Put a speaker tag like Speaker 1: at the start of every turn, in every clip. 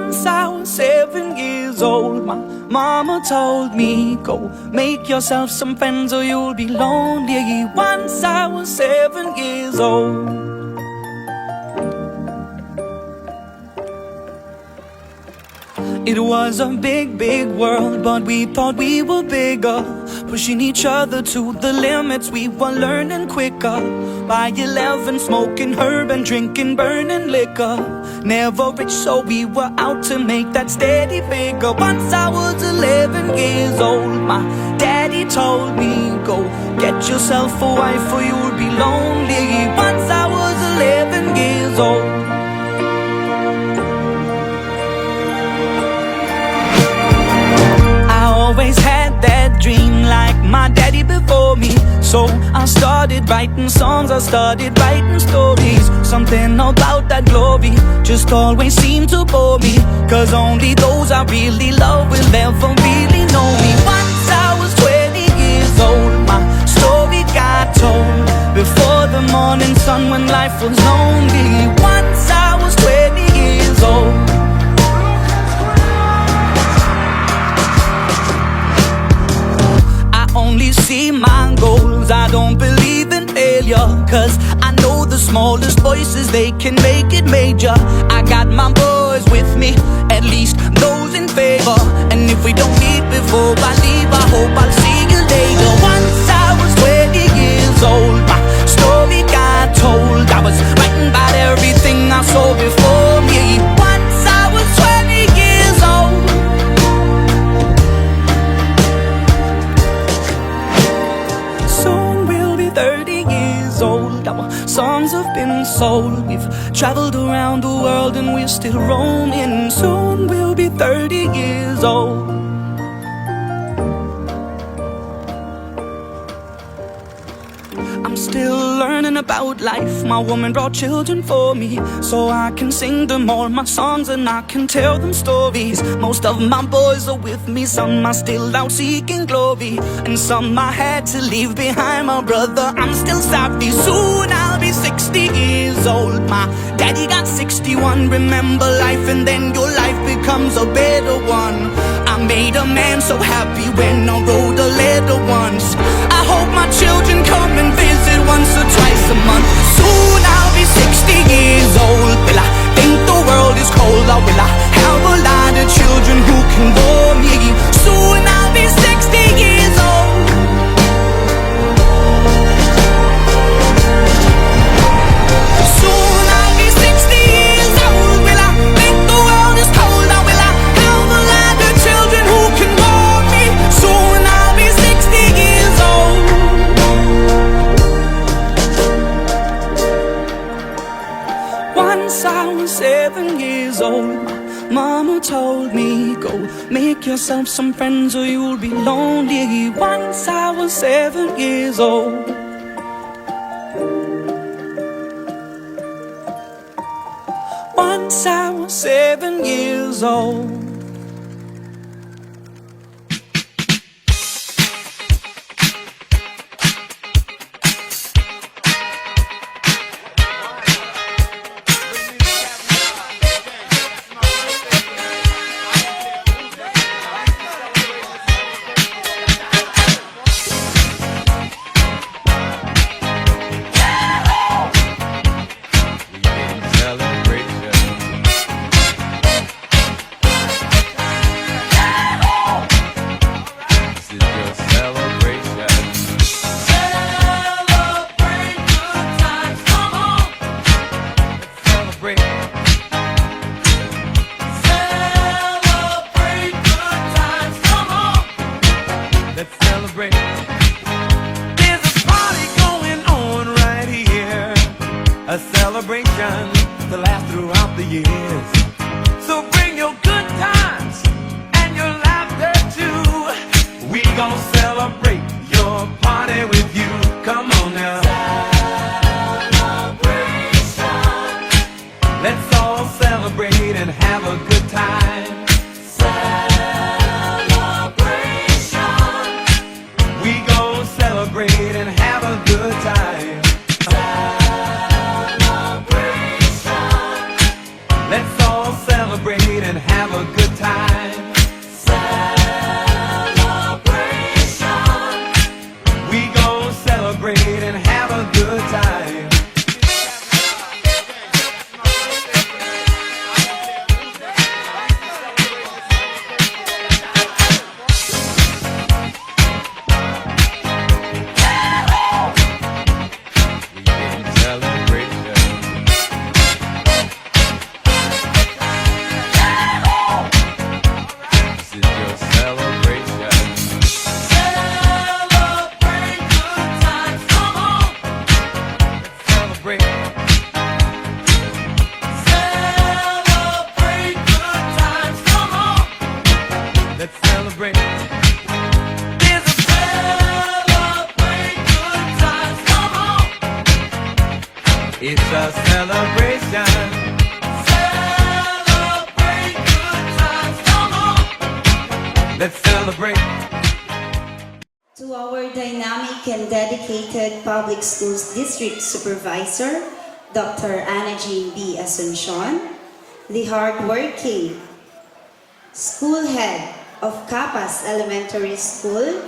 Speaker 1: Once I was 7 years old, my mama told me, go make yourself some friends or you'll be lonely. Once I was 7 years old. It was a big, big world, but we thought we were bigger, pushing each other to the limits. We were learning quicker. By 11, smoking herb and drinking burning liquor. Never rich, so we were out to make that steady figure. Once I was 11 years old, my daddy told me, go get yourself a wife or you'll be lonely. Once I was 11 years old. Always had that dream like my daddy before me. So I started writing songs, I started writing stories. Something about that glory just always seemed to bore me, cause only those I really love will ever really know me. Once I was 20 years old, my story got told before the morning sun when life was lonely. Once I was 20 years old. Only see my goals, I don't believe in failure, cause I know the smallest voices, they can make it major. I got my boys with me, at least those in favor. And if we don't meet before I leave, I hope I'll see you later. Once I was 20 years old, my story got told. I was writing about everything I saw before me. Once I was 20 years old. Soon we'll be 30 years old. Our songs have been sold. We've traveled around the world and we're still roaming. Soon we'll be 30 years old. I'm still learning about life. My woman brought children for me, so I can sing them all my songs and I can tell them stories. Most of my boys are with me, some are still out seeking glory, and some I had to leave behind. My brother, I'm still sorry. Soon I'll be 60 years old. My daddy got 61. Remember life and then your life becomes a better one. I made a man so happy when I wrote a letter once. I hope my children come and visit once or twice a month. Soon I'll be 60 years old. Will I think the world is cold, or will I have a lot of children who can bore me? Soon I'll be 60 years old. Soon I'll be 60 years old. Will I think the world is cold, or will I have a lot of children who can bore me? Soon I'll be 60 years old. Once I was 7 years old, mama told me, go make yourself some friends or you'll be lonely. Once I was 7 years old. Once I was 7 years old.
Speaker 2: A celebration to last throughout the years. So bring your good times and your laughter too. We gon' celebrate your party with you. Come on now. Celebration. Let's all celebrate and have a good time. Celebration. We gon' celebrate and have a good time. Let's all celebrate and have It's a celebration. Celebrate good times. Come on. Let's celebrate.
Speaker 3: To our dynamic and dedicated Public Schools District Supervisor, Dr. Ana Jean B. Asuncion, the hardworking School Head of Capas Elementary School,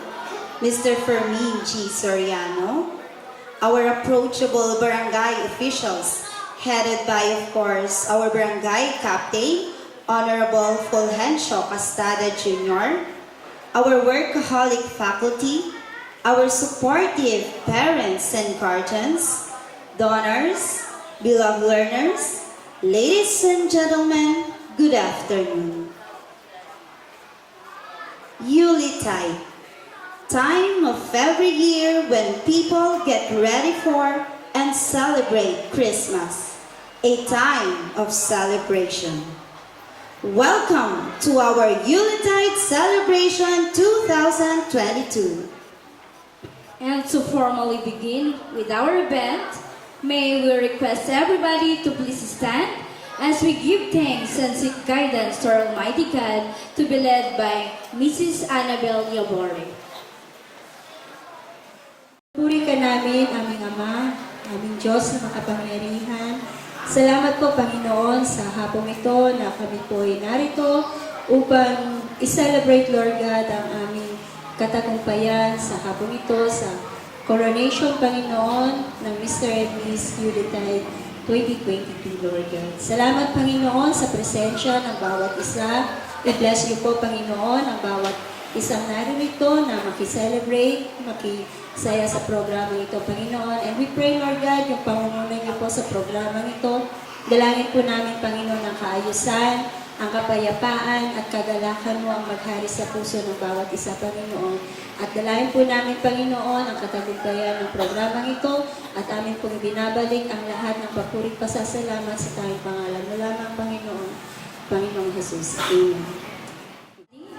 Speaker 3: Mr. Fermin G. Soriano, our approachable barangay officials, headed by, of course, our barangay captain, Honorable Fulgencio Castada Jr., our workaholic faculty, our supportive parents and guardians, donors, beloved learners, ladies and gentlemen, good afternoon. Yulitide, time of every year when people get ready for and celebrate Christmas, a time of celebration. Welcome to our Yulitide Celebration 2022.
Speaker 4: And to formally begin with our event, may we request everybody to please stand as we give thanks and seek guidance to our Almighty God, to be led by Mrs. Annabel Yabore.
Speaker 5: Puri ka namin, aming Ama, aming Diyos na makapangyarihan. Salamat po, Panginoon, sa hapong ito na kami po ay narito upang i-celebrate, Lord God, ang aming katagumpayan sa hapong ito sa coronation, Panginoon, ng Mr. and Miss Yulitide 2022, Lord God. Salamat, Panginoon, sa presensya ng bawat isa. I-bless niyo po, Panginoon, ang bawat isang naririto na makiselebrate, makisaya sa programa ito, Panginoon. And we pray, Lord God, yung pangunguna niyo po sa programa ito. Dalangin po namin, Panginoon, ang kaayusan, ang kapayapaan at kagalakan mo ang maghari sa puso ng bawat isa, Panginoon. At dalangin po namin, Panginoon, ang katagumpayan ng programang ito at amin pong binabalik ang lahat ng papurit pasasalamat sa tayong pangalan mo lamang, Panginoon, Panginoong Jesus. Amen.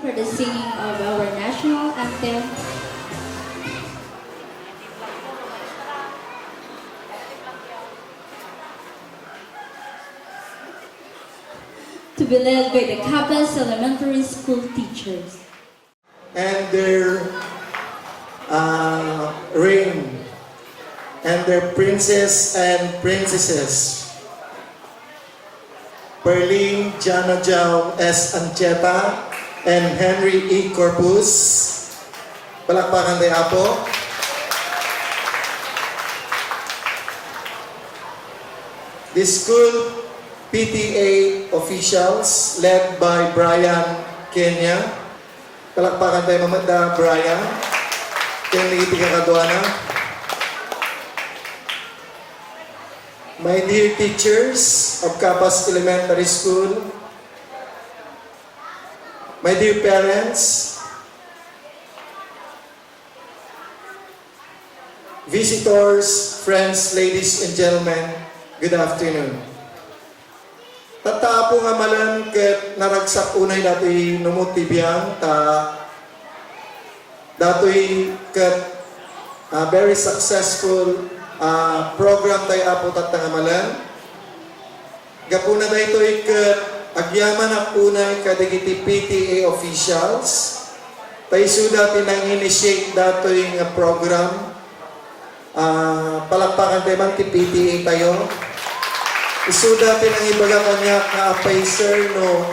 Speaker 4: For the singing of our national anthem, to be led by the Capas Elementary School teachers.
Speaker 6: And their reign, and their princes and princesses. Perlene Jana Jau S. Ancheta and Henry E.Corpuz. Palakpakan tayo, Apo. The school PTA officials led by Brian Kenya. Palakpakan tayo, Mamada Brian. Kaya nagitigang kaduana. My dear teachers of Capas Elementary School, my dear parents, visitors, friends, ladies and gentlemen, good afternoon. Tatapo nga malan ket naragsak unay datoy numutibiyang datoy ket very successful program tayo apo tatang malan. Gapuna daytoy ket agyaman apunay kadagiti PTA officials. Tayo suda pinang-initiate datoy nga program. Palakpakan tayo man ti PTA tayo. Isuda pinang-ibaga kanya ka-apay sir no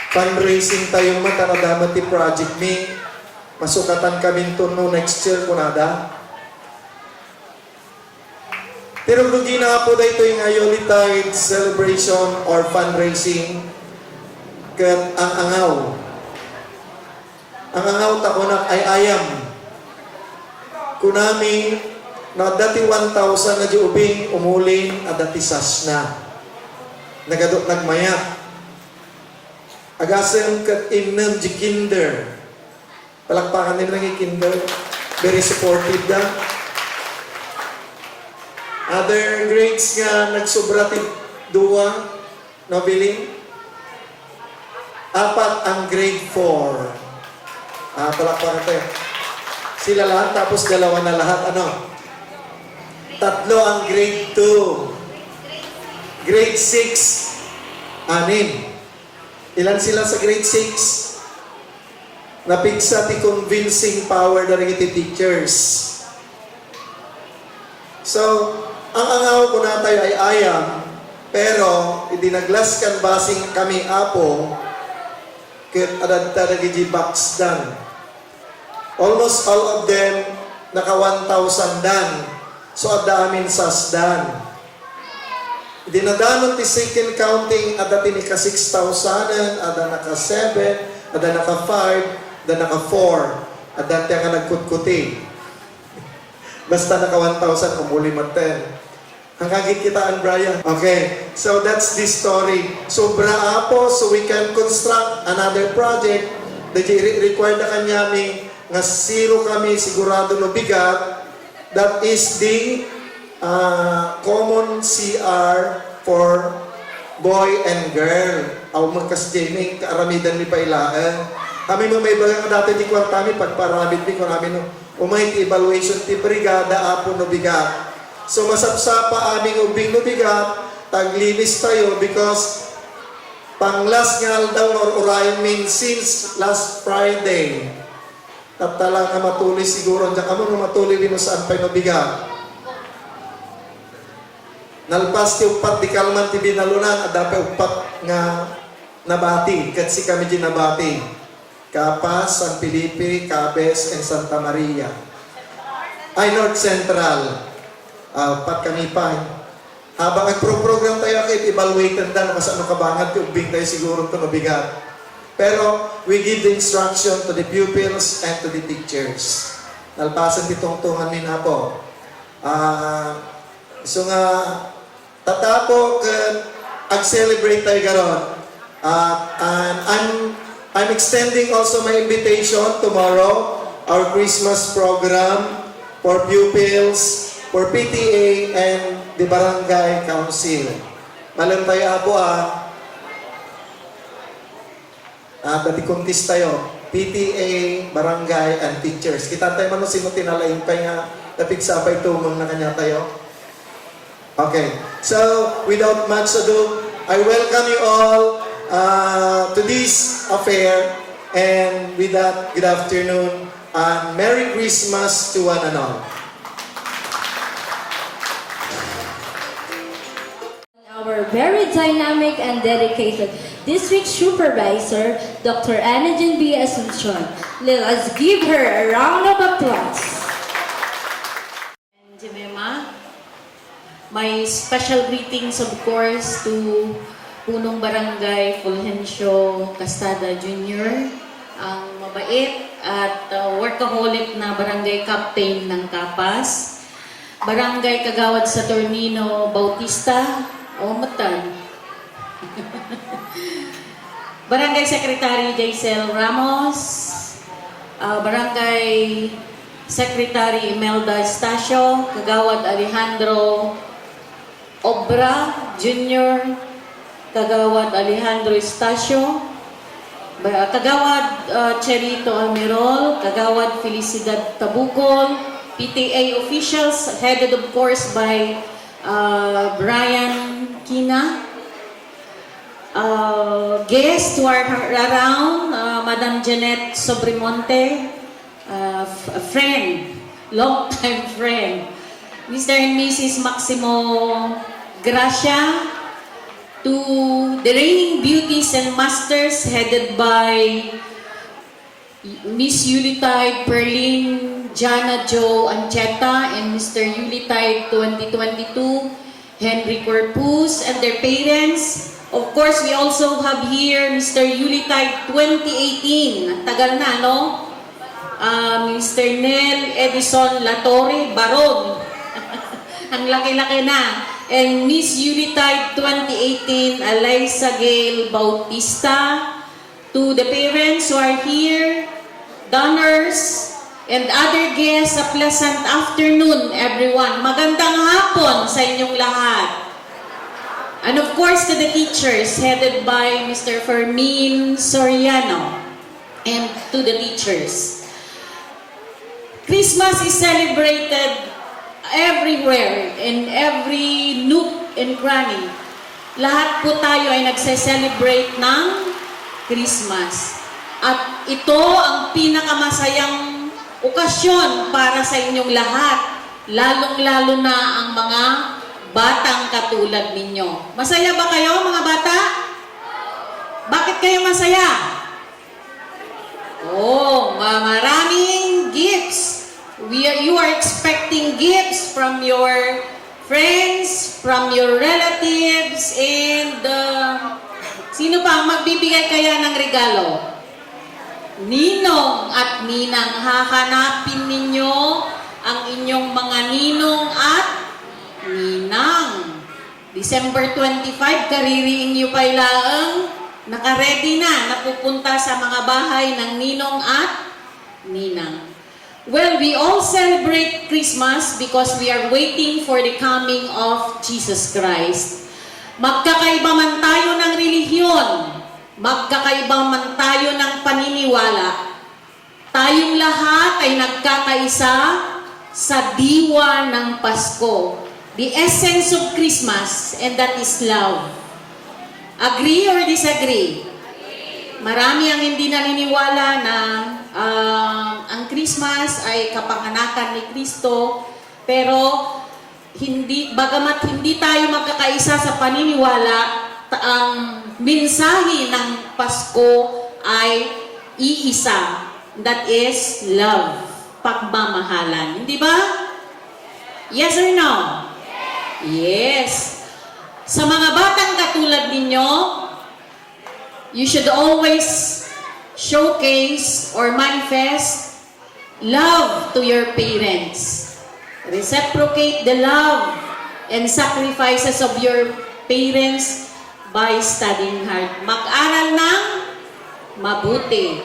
Speaker 6: fundraising tayo matanadaman ti project me. Masukatan kami to no next year kunada. Pero kung gina po dito yung Yulitide celebration or fundraising kat ang angaw. Ang angaw takunak ay ayam. Kunami na dati 1,000 na di ubing umuling at dati sas na. Nagadot nagmayak. Agasan kat imnam di kinder. Palakpakan din lang yung kinder. Very supportive na. Other grades nga nagsobra ti 2 no biling. 4 ang grade 4. Palakpakan tayo. Sila lahat tapos 2 na lahat ano? Tatlo ang grade 2. Grade 6, 6. Ilan sila sa grade 6? Napigsa ti convincing power dari iti teachers. So, ang angaw ko na tayo ay ayam, pero idinaglas kan basing kami apo, kit adadta nagiji box dan. Almost all of them naka 1,000 dan. So adda amin sasdan. Dinadanon ti second counting adda ti ka 6,000, adda naka 7, adda naka 5, adda naka 4, adda ti nga nagkutkuti. Basta naka 1,000 umuli maten. Hanggang kitaan, Brian. Okay, so that's the story. So, braapo, so we can construct another project. Required na kanyami nga zero kami sigurado no bigat. That is the common CR for boy and girl. Aw magkas-jaming, kaaramidan mi pailaan. Kami mo may bagang dati di kwartami, pagparamid mi ko namin no. Umay evaluation ti brigada apo no bigat. So masapsapa aming ubing no bigat, taglinis tayo because pang last nga aldaw or urayan min since last Friday. At talaga matuloy siguro, diyan kamo nga matuloy din saan pa no bigat. Nalpas ti upat di kalman ti binalunan, at dapat upat nga nabati, kasi kami din nabati. Capas, San Felipe, Cabes, and Santa Maria. Ay, North Central. Pat kami pa. Habang nagpro-program tayo, evaluated na mas ano kabangat, ubing tayo siguro ito mabigat. Pero, we give the instruction to the pupils and to the teachers. Nalpasan ditong-tungan min na po. So nga, tatapo, ag-celebrate tayo garon. And I'm extending also my invitation tomorrow, our Christmas program for pupils, for PTA and the Barangay Council. Malam tayo po dati contest tayo. PTA, Barangay, and teachers. Kita tayo man sino tinalain pa nga napigsapay tumang na kanya tayo. Okay. So, without much ado, I welcome you all to this affair. And with that, good afternoon and Merry Christmas to one and all.
Speaker 4: Our very dynamic and dedicated District Supervisor, Dr. Anajan B. Asuncion. Let us give her a round of applause.
Speaker 7: Jemima, my special greetings of course to Punong Barangay Fulgencio Castada Jr., ang mabait at workaholic na barangay captain ng Capas, Barangay Kagawad Saturnino Bautista, Matan. Barangay Secretary Jaisel Ramos, Barangay Secretary Imelda Estacio, Kagawad Alejandro Obra Jr., Kagawad Alejandro Estacio, Kagawad Cherito Almirol, Kagawad Felicidad Tabukol, PTA officials headed of course by Brian Kina. Guests who are around, Madam Janet Sobrimonte, a friend, long-time friend, Mr. and Mrs. Maximo Gracia, to the reigning beauties and masters headed by Miss Yulitide Perlin, Jana Jo Ancheta, and Mr. Yulitide 2022, Henry Corpuz, and their parents. Of course, we also have here Mr. Yulitide 2018. Tagal na, no? Mr. Nel Edison Latore Baron. Ang laki-laki na. And Miss Yulitide 2018, Eliza Gail Bautista. To the parents who are here, donors, and other guests, a pleasant afternoon, everyone. Magandang hapon sa inyong lahat. And of course, to the teachers, headed by Mr. Fermin Soriano, and to the teachers. Christmas is celebrated everywhere, in every nook and cranny, lahat po tayo ay nagse-celebrate ng Christmas. At ito ang pinakamasayang okasyon para sa inyong lahat, lalong-lalo na ang mga batang katulad ninyo. Masaya ba kayo, mga bata? Bakit kayo masaya? Oh, maraming gifts. You are expecting gifts from your friends, from your relatives, and sino pa ang magbibigay kaya ng regalo? Ninong at ninang. Hahanapin ninyo ang inyong mga ninong at ninang. December 25, kaririing nyo pa ilaang nakaredy na, napupunta sa mga bahay ng ninong at ninang. Well, we all celebrate Christmas because we are waiting for the coming of Jesus Christ. Magkakaiba man tayo ng relihiyon, magkakaiba man tayo ng paniniwala, tayong lahat ay nagkakaisa sa diwa ng Pasko. The essence of Christmas, and that is love. Agree or disagree? Marami ang hindi naniniwala na ang Christmas ay kapanganakan ni Kristo, pero bagamat hindi tayo magkakaisa sa paniniwala, ang mensahe ng Pasko ay iisa. That is love, pagmamahalan. Hindi ba? Yes or no? Yes. Sa mga batang katulad ninyo, you should always showcase or manifest love to your parents. Reciprocate the love and sacrifices of your parents by studying hard. Mag-aral ng mabuti.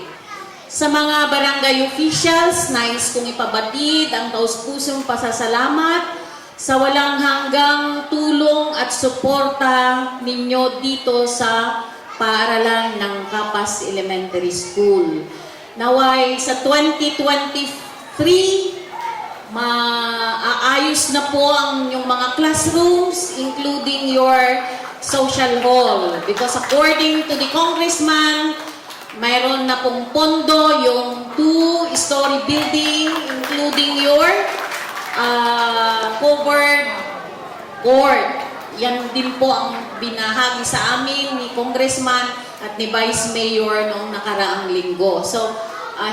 Speaker 7: Sa mga barangay officials, nais kong ipabatid ang taus-pusong pasasalamat sa walang hanggang tulong at suporta ninyo dito sa paaralan ng Kapas Elementary School. Naway sa 2023, maayos na po ang inyong mga classrooms, including your social hall. Because according to the congressman, mayroon na pong pondo yung 2-story building, including your covered court. Yan din po ang binahagi sa amin ni Congressman at ni Vice Mayor noong nakaraang linggo. So,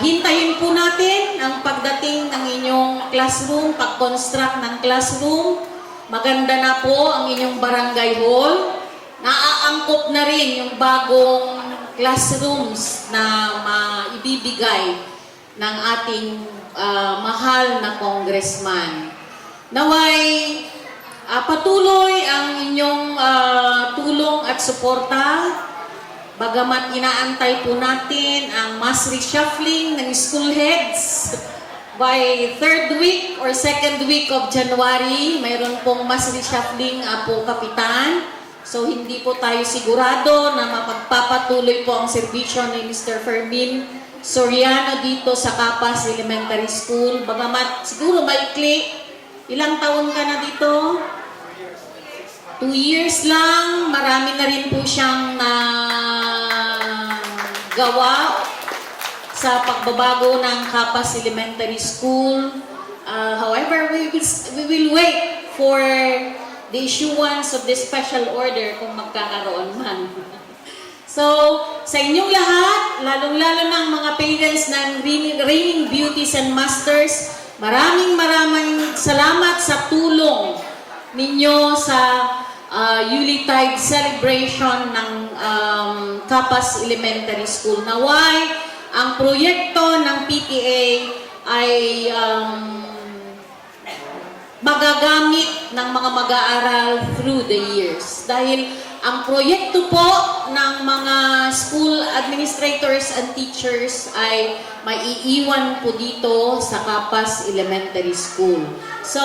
Speaker 7: hintayin po natin ang pagdating ng inyong classroom, pag-construct ng classroom. Maganda na po ang inyong barangay hall. Naaangkop na rin yung bagong classrooms na maibibigay ng ating mahal na congressman. Naway, patuloy ang inyong tulong at suporta. Bagamat inaantay po natin ang mass reshuffling ng school heads. By 3rd week or 2nd week of January, mayroon pong mass reshuffling po, Kapitan. So, hindi po tayo sigurado na mapagpapatuloy po ang serbisyo ni Mr. Fermin Soriano dito sa Kapas Elementary School. Bagamat siguro maikli, ilang taon ka na dito? 2 years lang. Marami na rin po siyang gawa sa pagbabago ng Kapas Elementary School. However, we will wait for the issuance of the special order kung magkakaroon man. So, sa inyong lahat, lalong-lalo ng mga parents ng Reigning Beauties and Masters, maraming salamat sa tulong ninyo sa Yulitide celebration ng Kapas Elementary School. Naway, ang proyekto ng PTA ay magagamit ng mga mag-aaral through the years. Dahil ang proyekto po ng mga school administrators and teachers ay maiiwan po dito sa Kapas Elementary School. So,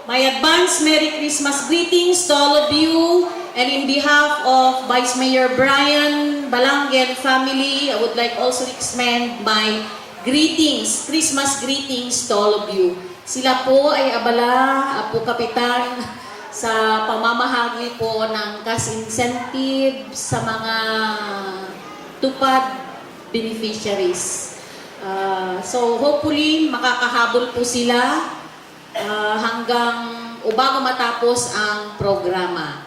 Speaker 7: my advance Merry Christmas greetings to all of you, and in behalf of Vice Mayor Brian Balanggen family, I would like also to extend my greetings, Christmas greetings to all of you. Sila po ay abala po kapitan sa pamamahagi po ng cash incentive sa mga tupad beneficiaries. So hopefully makakahabol po sila hanggang o bago matapos ang programa.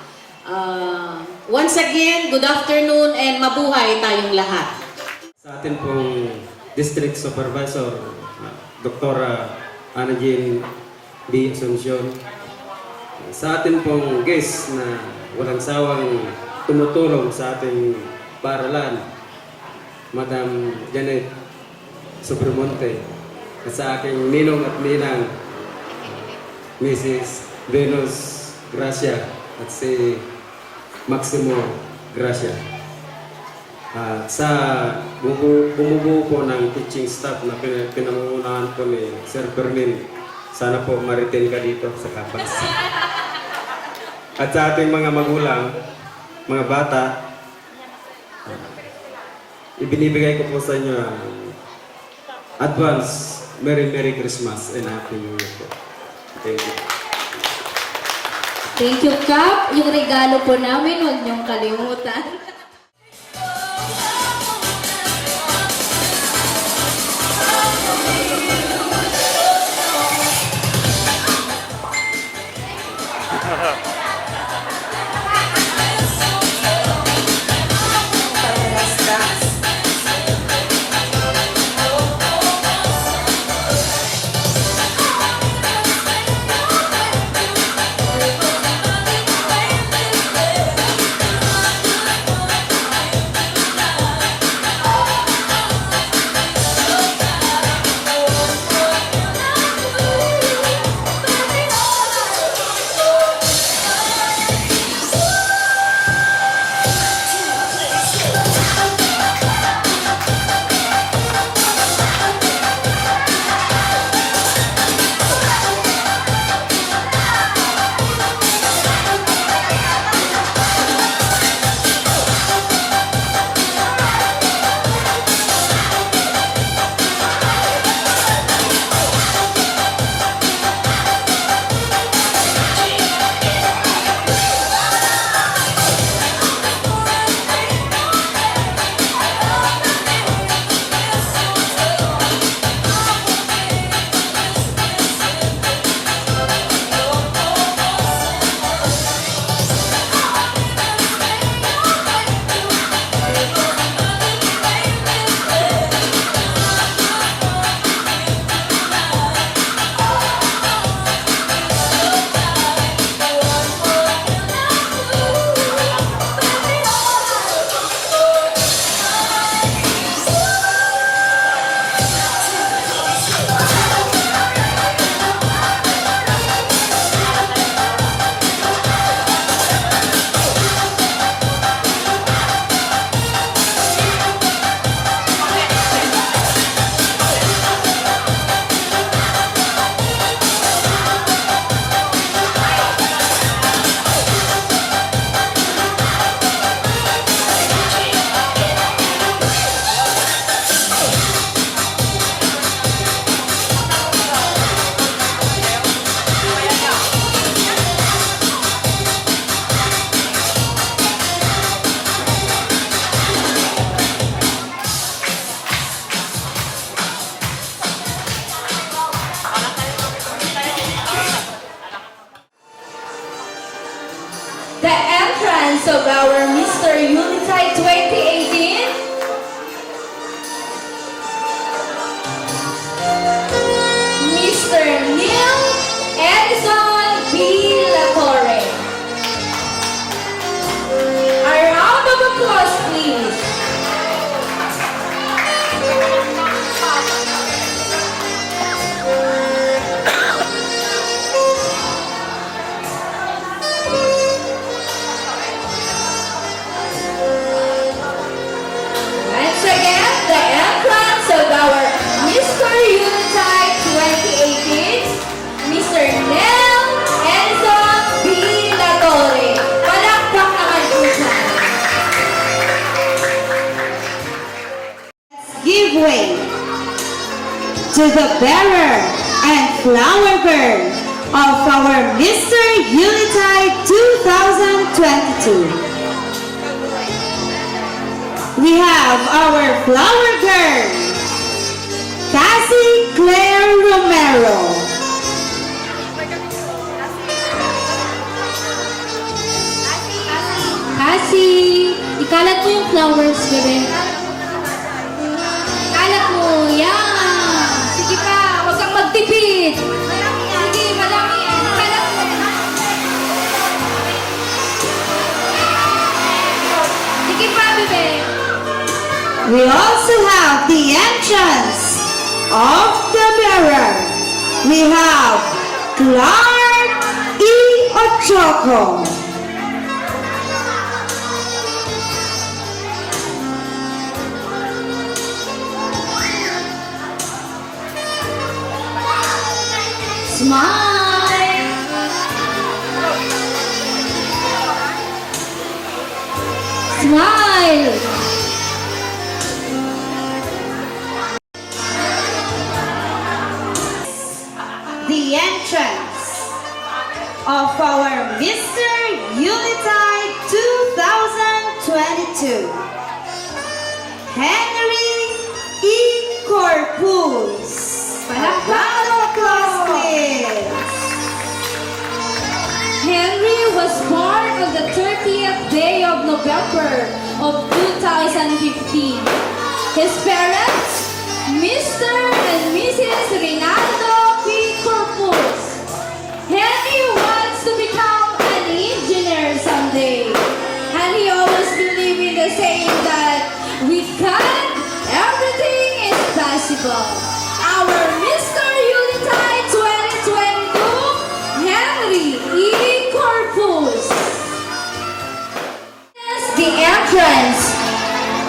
Speaker 7: Once again, good afternoon and mabuhay tayong lahat.
Speaker 8: Sa atin pong District Supervisor, Dr. Ana Jean B. Asuncion. Sa atin pong guest na walang sawang tumutulong sa ating paaralan, Madam Janet Sobrimonte. At sa aking ninong at ninang, Mrs. Venus Gracia at si Maximo Gracia. At sa bumubuo po ng teaching staff na pinangungunahan po ni Sir Berlin, sana po ma-retain ka dito sa campus. At sa ating mga magulang, mga bata, ibinibigay ko po sa inyo ang advance Merry Christmas and Happy New Year po. Thank you.
Speaker 4: Thank you, Kap. Yung regalo po namin, huwag niyong kalimutan. The entrance of our Mr. Yulitide 2018. Mr. Neil Edison B. Latorre. A round of applause, please. Once again, the entrance of our Mr. Yulitide 2018, Mr. Neil Edison B. Latorre. Palakpak naman po dyan.
Speaker 3: Give way to the bearer and flower girl of our Mr. Yulitide 2022. We have our flower girl, Cassie Claire Romero.
Speaker 4: Kasi, ikalat mo yung flowers, bebe. Ikalat mo, yan. Sige pa, huwag kang magtipid. Sige, malaki yan. Ikalat mo. Sige pa, bebe.
Speaker 3: We also have the entrance of the bearer. We have Clark E. Ochoco.
Speaker 4: Smile. Smile.
Speaker 3: The entrance of our Mr. Yulitide 2022, Henry E.Corpuz. Round of applause, please.
Speaker 4: Henry was born on the 30th day of November of 2015. His parents, Mr. and Mrs. Rinaldo E.Corpuz. Henry wants to become an engineer someday. And he always believed in the saying that with God, everything is possible. Our Mr. Yulitide 2022, Henry E.Corpuz. The entrance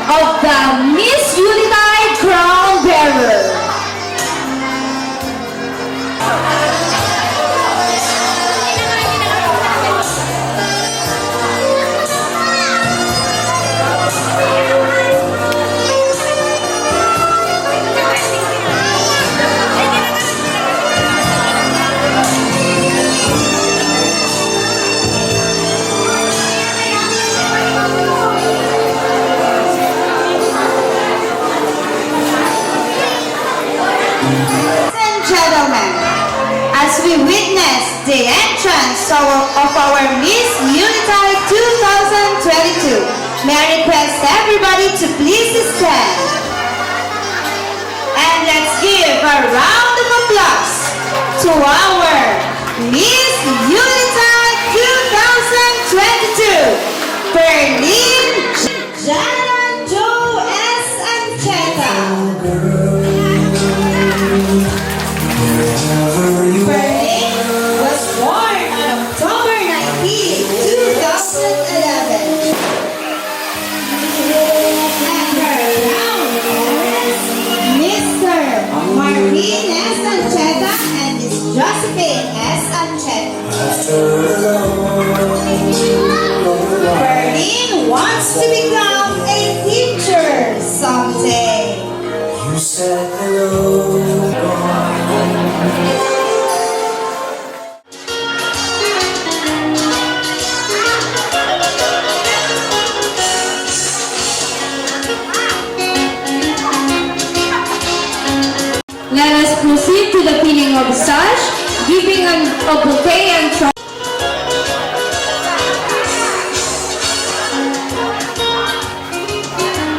Speaker 4: of the Miss Yulitide crown bearer.
Speaker 3: Ladies and gentlemen, as we witness the entrance of our Miss Yulitide 2022, may I request everybody to please stand. And let's give a round of applause to our Miss Yulitide 2022, Berlin Jana Joe S. Ancheta. Berlin was born on October 19, 2011. And her round parents, Mr. Martin S. Ancheta and Miss Josephine S. Ancheta. Berlin wants to become a teacher someday.
Speaker 2: You said hello.
Speaker 4: Let us proceed to the pinning of sash, giving a bouquet and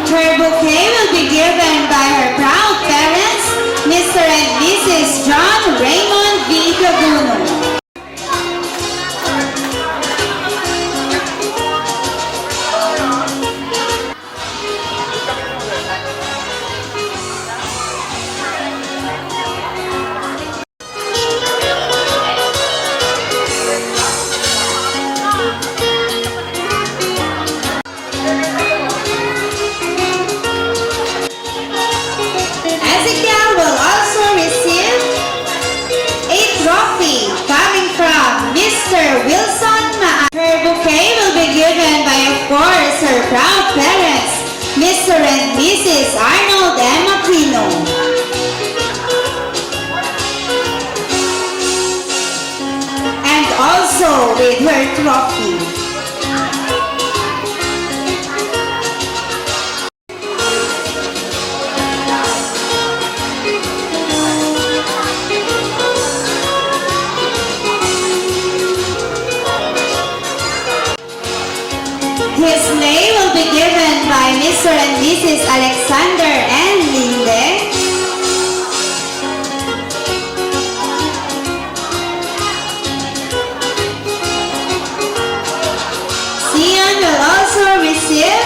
Speaker 3: Her bouquet will be given by her proud parents, Mr. and Mrs. John Raymond V. Gaguno. Ezekiel will also receive a trophy coming from Mr. Wilson Maa. Her bouquet will be given by, of course, her proud parents, Mr. and Mrs. Arnold M. Aquino. also with her trophy. His name will be given by Mr. and Mrs. Alexander and Linde. Sion will also receive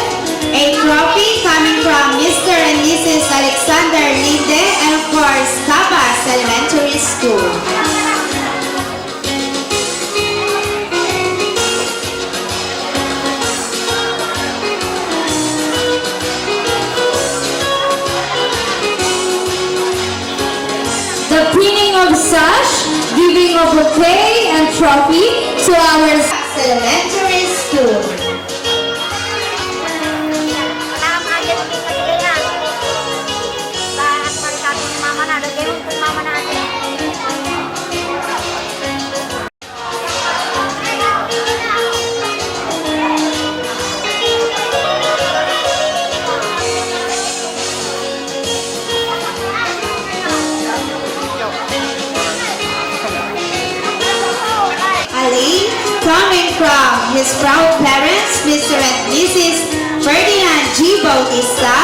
Speaker 3: a trophy coming from Mr. and Mrs. Alexander Linde and of course Tabas Elementary School.
Speaker 4: The pinning of sash, giving of bouquet and trophy to our
Speaker 3: Elementary School. Ali, coming from his proud parents, Mr. and Mrs. Ferdinand G. Bautista.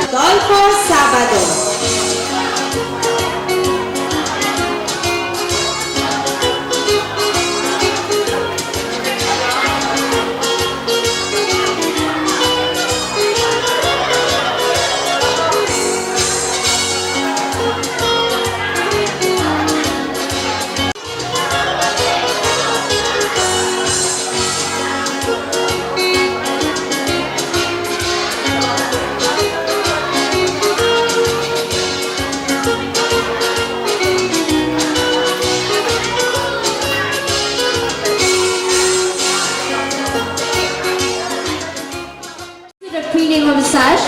Speaker 3: Adolfo Sabado.
Speaker 4: pinning of sash,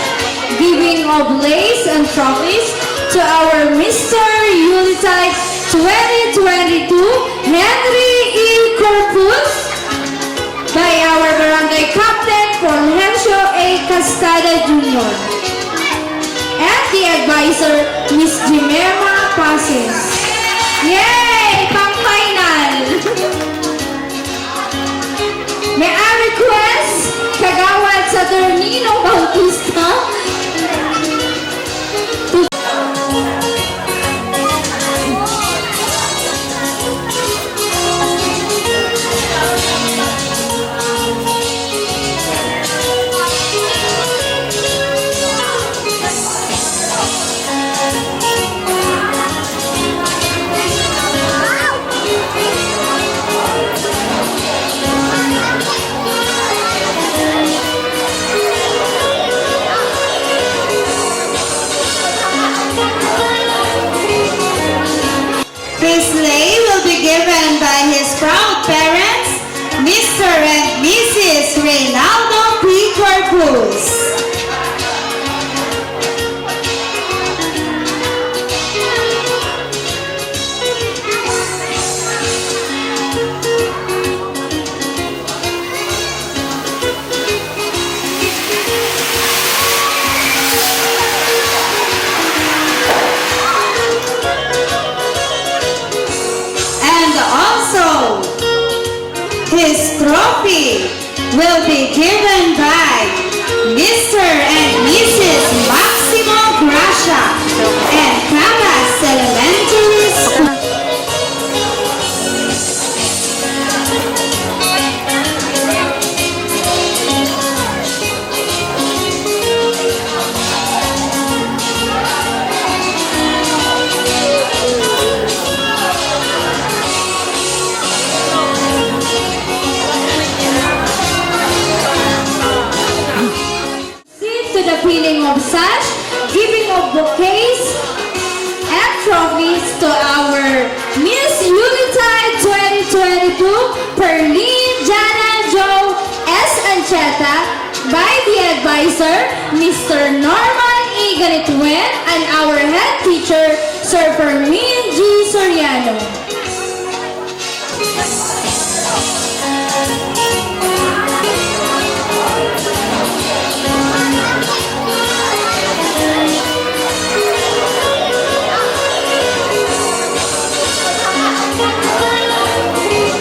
Speaker 4: giving of lace and trophies to our Mr. Yulitide 2022 Henry E.Corpuz by our Barangay Captain Fulgencio A. Castada Jr. and the advisor, Miss Jimema Pasis. Yay! Pang-final! May I request Kagawad sa Ternino Bautista
Speaker 3: His name will be given by his proud parents, Mr. and Mrs. Reynaldo P. Corpuz. And also, his trophy will be given by Mr. and Mrs. Maximo Gracia and Cabas Elementary School.
Speaker 4: to the pinning of sash, giving of bouquets and trophies to our Miss Yulitide 2022 Perlene Jana Jo S. Ancheta by the advisor, Mr. Norman E. Ganituen, and our head teacher, Sir Fermin G. Soriano.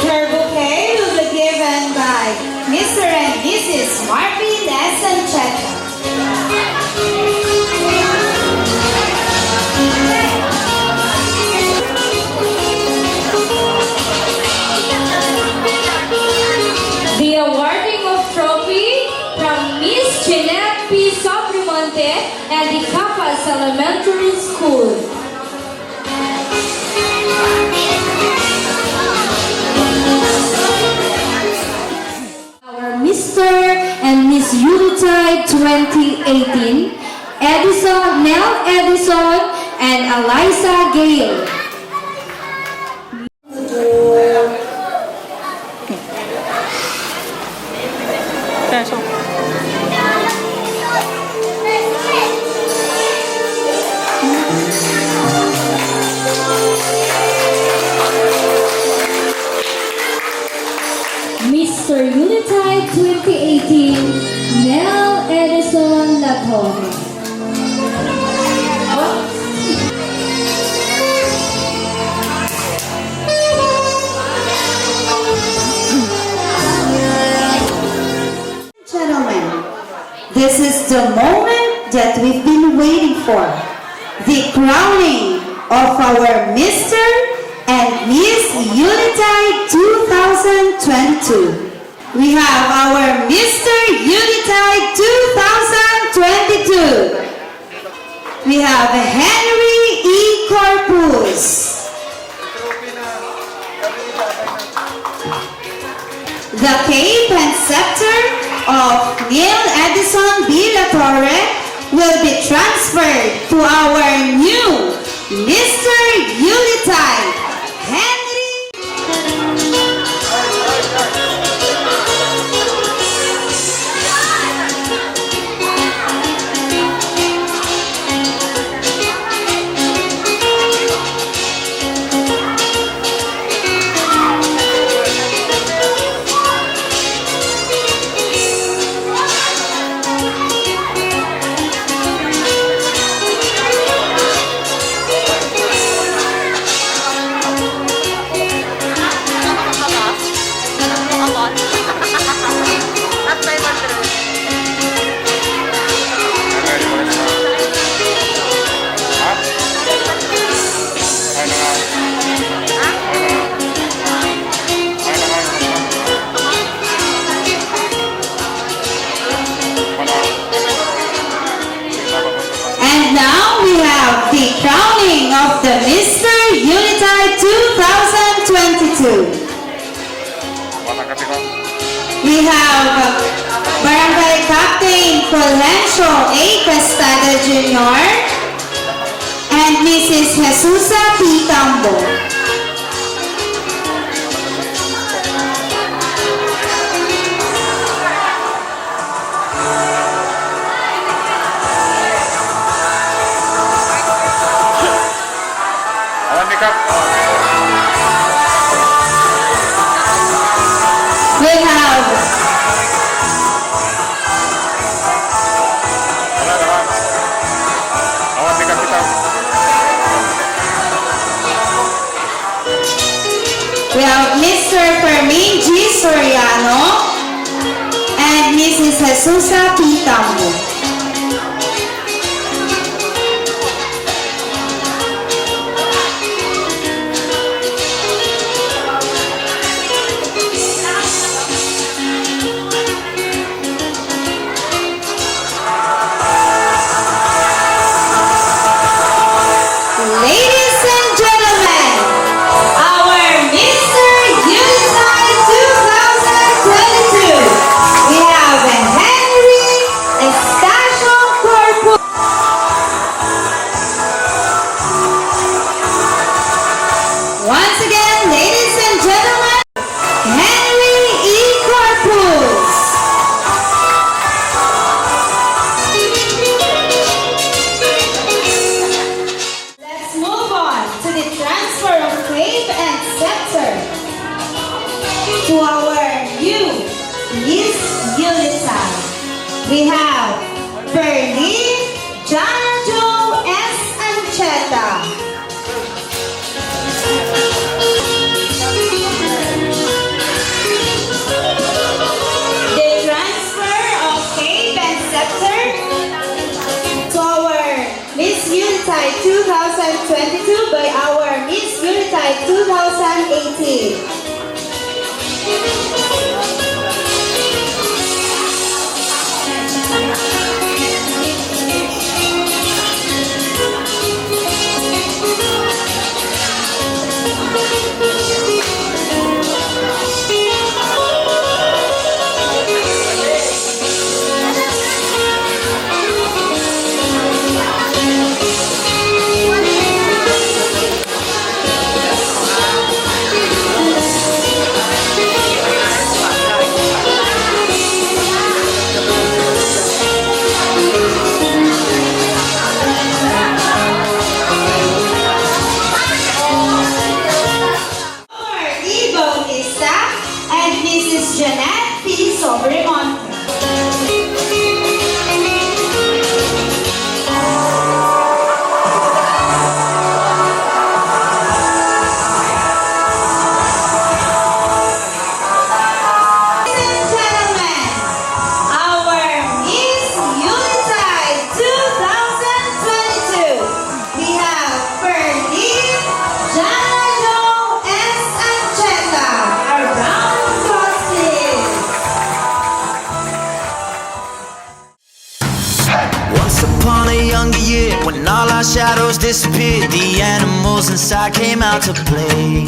Speaker 3: Her bouquet will be given by Mr. and Mrs. Marvin S. Ancheta.
Speaker 4: The awarding of trophy from Miss Jeanette P. Sobrimonte and the Capas Elementary School. Our Mr. and Miss Yulitide 2018, Nell Edison and Eliza Gale. Mr. Yulitide 2018, Nell Edison Latone.
Speaker 3: Gentlemen, this is the moment that we've been waiting for. The crowning of our Mr. and Miss Yulitide 2022. We have our Mr. Yulitide 2022. We have Henry E.Corpuz. The cape and scepter of Neil Edison B. La Torre will be transferred to our new Mr. Yulitide, Henry. And now we have the crowning of the Mr. Yulitide 2022. We have Barangay Captain Fulgencio A. Castada Jr. and Mrs. Jesusa P. Tambo. We have Mr. Fermin G. Soriano and Mrs. Jesusa P. Tambo. Ladies and gentlemen, our Mr. Yulitide 2022, we have Henry Yulitide 2022 by our Miss Yulitide 2018. And Mrs. Jeanette P. Sobremonte.
Speaker 1: When all our shadows disappeared, the animals inside came out to play.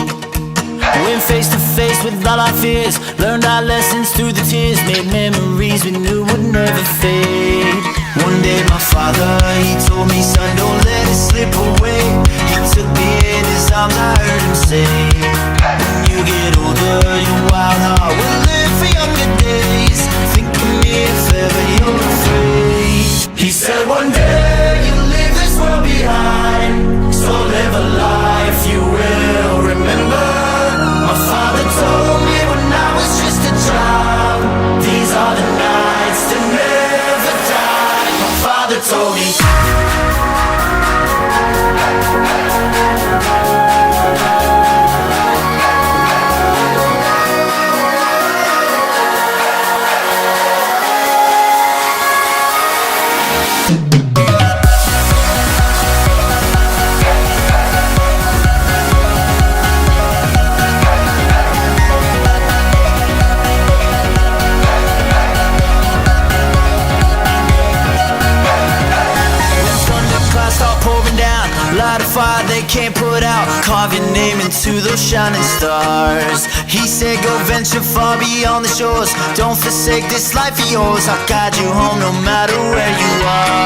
Speaker 1: Went face to face with all our fears, learned our lessons through the tears, made memories we knew would never fade. One day my father, he told me, son, don't let it slip away. He took me in his arms, I heard him say, when you get older, your wild heart will live for younger days. Think of me if ever you're afraid. He said one day you'll leave this world behind, so live a life you will remember. My father told me when I was just a child, these are the nights that never die. My father told me. Light a fire they can't put out, carve your name into those shining stars. He said go venture far beyond the shores, don't forsake this life of yours. I'll guide you home no matter where you are.